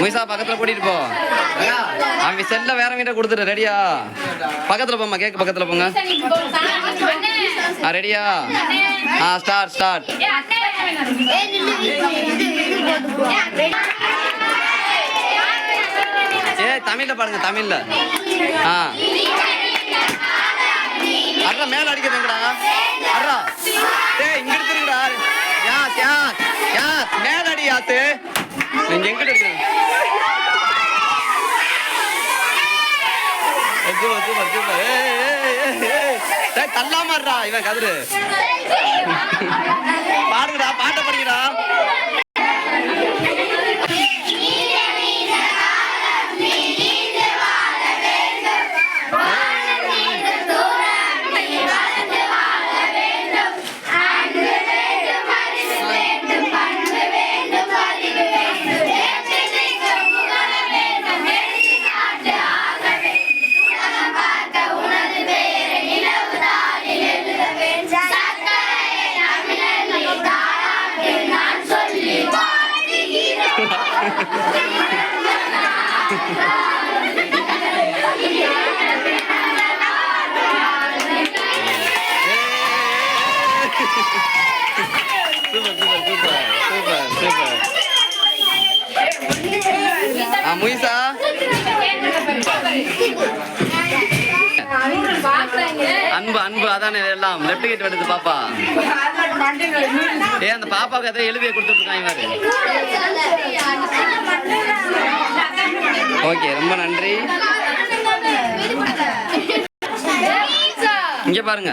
முயசா பக்கத்துல கூட்டிட்டு போ. அவன் செல்ல வேற வீட்டை கொடுத்துரு. ரெடியா? பக்கத்துல போமா, கேக்கு பக்கத்துல போங்க. ரெடியா? Start start. தமிழ்ல பாருங்க, தமிழ்ல. அட்ரா மேல அடிக்கிறதுங்கடா. அட்ரா டேய் இங்க எடுத்துருங்கடா. யாஸ் யாஸ் யாஸ் மேல அடி யாஸ். நீங்க எங்க எடுக்கிறீங்க? Super super super. டேய் தள்ளாமறடா இவன் கதிரு. பாடுங்கடா, பாட்ட படிங்கடா. முயசா அன்பு அன்பு அதானே எல்லாம். லெஃப்ட் கேட் வருது பாப்பா. அந்த பாப்பாவுக்கு எதை எழுதிய கொடுத்துருக்காங்க. ஓகே, ரொம்ப நன்றி. இங்க பாருங்க.